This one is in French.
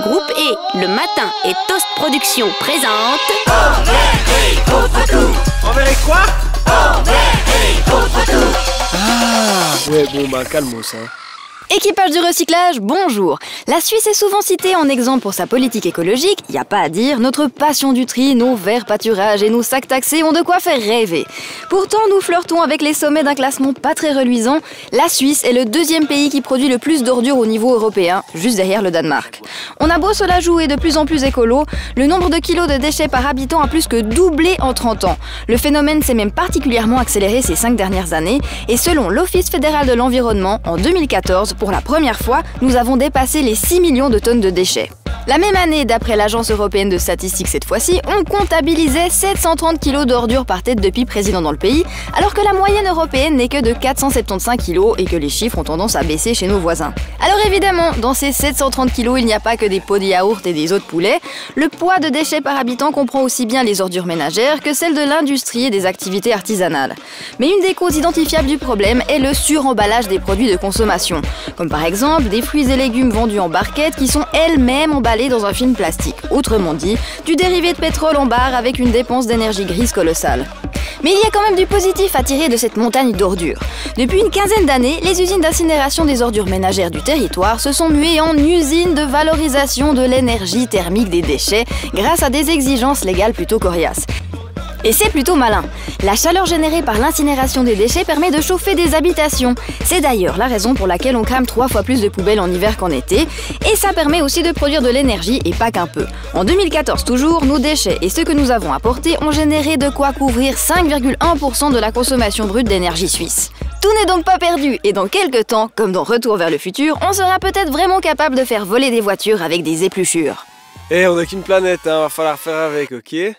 Groupe E, Le Matin et Toast Production présente... Envers et contre tout. Envers et quoi? Envers et contre tout. Ah ouais, bon bah calmos hein. Équipage du recyclage, bonjour. La Suisse est souvent citée en exemple pour sa politique écologique, y a pas à dire, notre passion du tri, nos verts pâturages et nos sacs taxés ont de quoi faire rêver. Pourtant, nous flirtons avec les sommets d'un classement pas très reluisant. La Suisse est le deuxième pays qui produit le plus d'ordures au niveau européen, juste derrière le Danemark. On a beau se la jouer de plus en plus écolo, le nombre de kilos de déchets par habitant a plus que doublé en 30 ans. Le phénomène s'est même particulièrement accéléré ces 5 dernières années, et selon l'Office fédéral de l'environnement, en 2014, pour la première fois, nous avons dépassé les 6 millions de tonnes de déchets. La même année, d'après l'Agence européenne de statistiques cette fois-ci, on comptabilisait 730 kg d'ordures par tête de pipe résidant dans le pays, alors que la moyenne européenne n'est que de 475 kg et que les chiffres ont tendance à baisser chez nos voisins. Alors évidemment, dans ces 730 kg, il n'y a pas que des pots de yaourt et des os de poulet. Le poids de déchets par habitant comprend aussi bien les ordures ménagères que celles de l'industrie et des activités artisanales. Mais une des causes identifiables du problème est le suremballage des produits de consommation, comme par exemple des fruits et légumes vendus en barquettes qui sont elles-mêmes emballés dans un film plastique. Autrement dit, du dérivé de pétrole en barre avec une dépense d'énergie grise colossale. Mais il y a quand même du positif à tirer de cette montagne d'ordures. Depuis une quinzaine d'années, les usines d'incinération des ordures ménagères du territoire se sont muées en usines de valorisation de l'énergie thermique des déchets grâce à des exigences légales plutôt coriaces. Et c'est plutôt malin. La chaleur générée par l'incinération des déchets permet de chauffer des habitations. C'est d'ailleurs la raison pour laquelle on crame 3 fois plus de poubelles en hiver qu'en été. Et ça permet aussi de produire de l'énergie et pas qu'un peu. En 2014 toujours, nos déchets et ceux que nous avons apportés ont généré de quoi couvrir 5,1% de la consommation brute d'énergie suisse. Tout n'est donc pas perdu, et dans quelques temps, comme dans Retour vers le futur, on sera peut-être vraiment capable de faire voler des voitures avec des épluchures. Eh, on n'a qu'une planète hein, va falloir faire avec, ok?